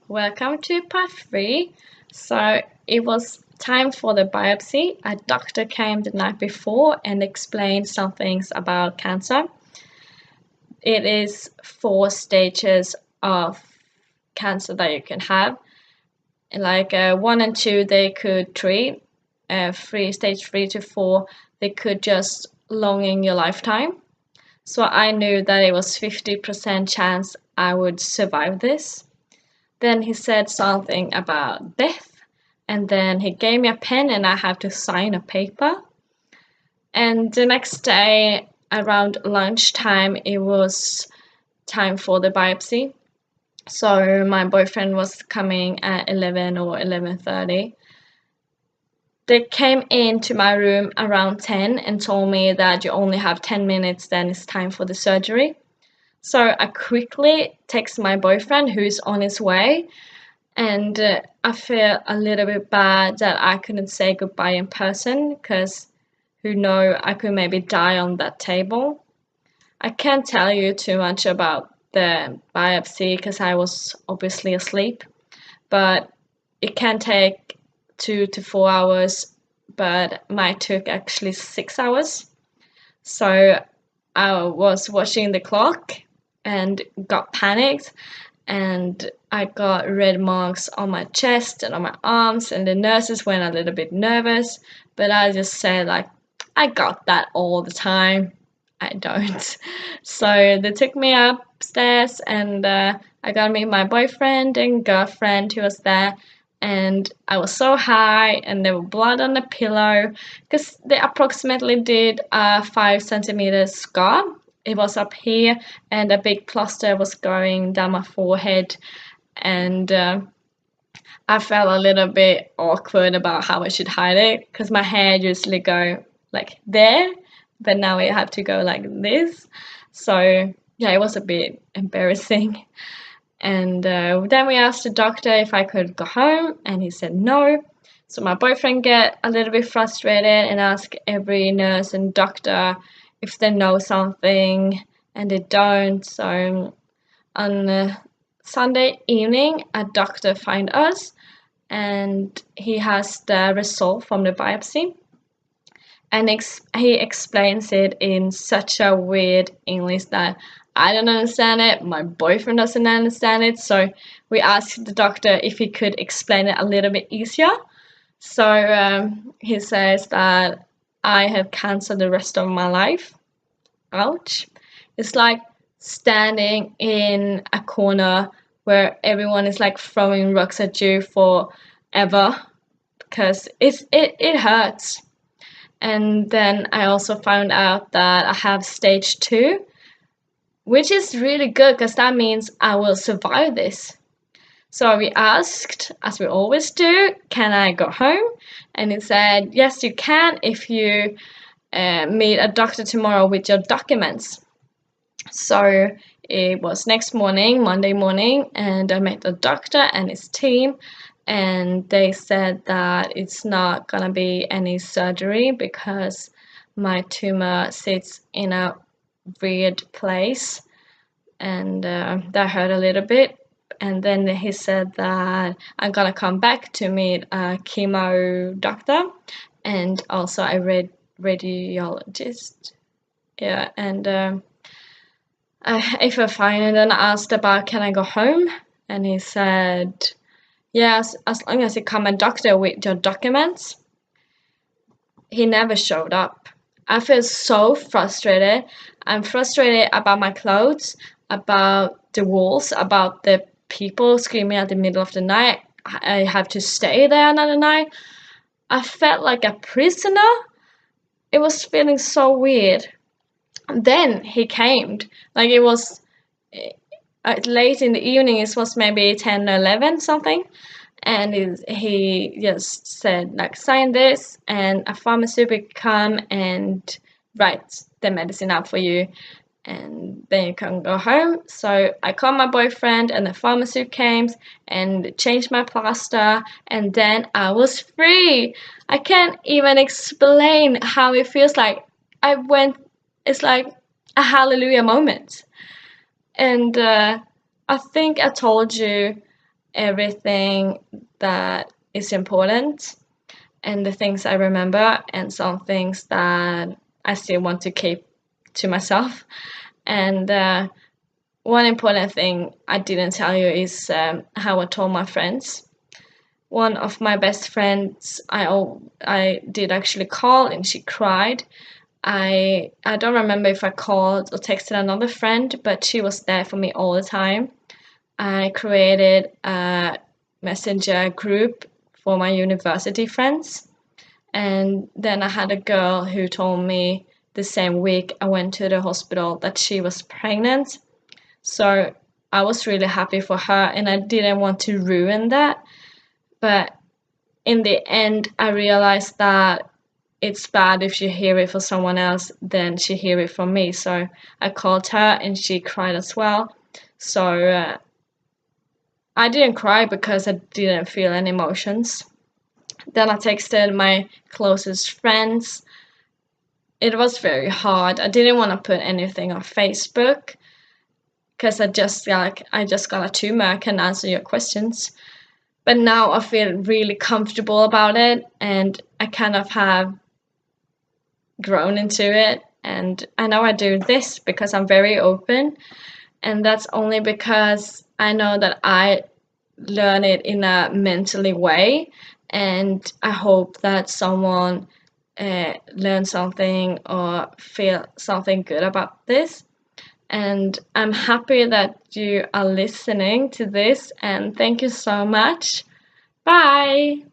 Welcome to part 3. So it was time for the biopsy. A doctor came the night before and explained some things about cancer. It is 4 stages of cancer that you can have. Like 1 and 2 they could treat. Stage 3 to 4 they could just prolong your lifetime. So I knew that it was 50% chance I would survive this. Then he said something about death, and then he gave me a pen and I have to sign a paper. And the next day, around lunchtime, it was time for the biopsy. So my boyfriend was coming at 11 or 11:30. They came into my room around 10 and told me that you only have 10 minutes, then it's time for the surgery. So I quickly text my boyfriend who's on his way, and I feel a little bit bad that I couldn't say goodbye in person because who knows, I could maybe die on that table. I can't tell you too much about the biopsy because I was obviously asleep, but it can take 2 to 4 hours, but mine took actually 6 hours. So I was watching the clock and got panicked, and I got red marks on my chest and on my arms, and the nurses went a little bit nervous, but I just said like, I got that all the time. I don't. So they took me upstairs, and I got to meet my boyfriend and girlfriend who was there, and I was so high, and there was blood on the pillow because they approximately did a 5 centimeter scar. It was up here, and a big plaster was going down my forehead, and I felt a little bit awkward about how I should hide it because my hair usually go like there, but now it had to go like this. So yeah, it was a bit embarrassing. And then we asked the doctor if I could go home, and he said no. So my boyfriend get a little bit frustrated and ask every nurse and doctor if they know something, and they don't. So on Sunday evening, a doctor find us, and he has the result from the biopsy, and he explains it in such a weird English that I don't understand it, my boyfriend doesn't understand it, so we asked the doctor if he could explain it a little bit easier. So he says that I have cancer the rest of my life. Ouch. It's like standing in a corner where everyone is like throwing rocks at you forever because it hurts. And then I also found out that I have stage 2, which is really good because that means I will survive this. So we asked, as we always do, can I go home? And he said, yes, you can if you meet a doctor tomorrow with your documents. So it was next morning, Monday morning, and I met the doctor and his team, and they said that it's not gonna be any surgery because my tumor sits in a weird place, and that hurt a little bit. And then he said that I'm gonna come back to meet a chemo doctor and also a radiologist. Yeah, and if I find it, then I asked about can I go home, and he said yes, as long as you come a doctor with your documents. He never showed up. I feel so frustrated. I'm frustrated about my clothes, about the walls, about the people screaming at the middle of the night. I have to stay there another night. I felt like a prisoner. It was feeling so weird. And then he came. Like it was late in the evening. It was maybe 10 or 11 something. And he just said like, sign this, and a pharmacy will come and write the medicine out for you, and then you can go home. So I called my boyfriend, and the pharmacy came and changed my plaster, and then I was free. I can't even explain how it feels like. It's like a hallelujah moment. And I think I told you everything that is important and the things I remember, and some things that I still want to keep to myself. And one important thing I didn't tell you is how I told my friends. One of my best friends, I did actually call, and she cried. I don't remember if I called or texted another friend, but she was there for me all the time. I created a messenger group for my university friends, and then I had a girl who told me the same week I went to the hospital that she was pregnant. So I was really happy for her, and I didn't want to ruin that. But in the end, I realized that it's bad if you hear it from someone else than she hear it from me. So I called her, and she cried as well. So I didn't cry because I didn't feel any emotions. Then I texted my closest friends. It was very hard. I didn't want to put anything on Facebook because I just got a tumor. I can answer your questions. But now I feel really comfortable about it, and I kind of have grown into it. And I know I do this because I'm very open, and that's only because I know that I learn it in a mentally way, and I hope that someone learn something or feel something good about this. And I'm happy that you are listening to this, and thank you so much. Bye!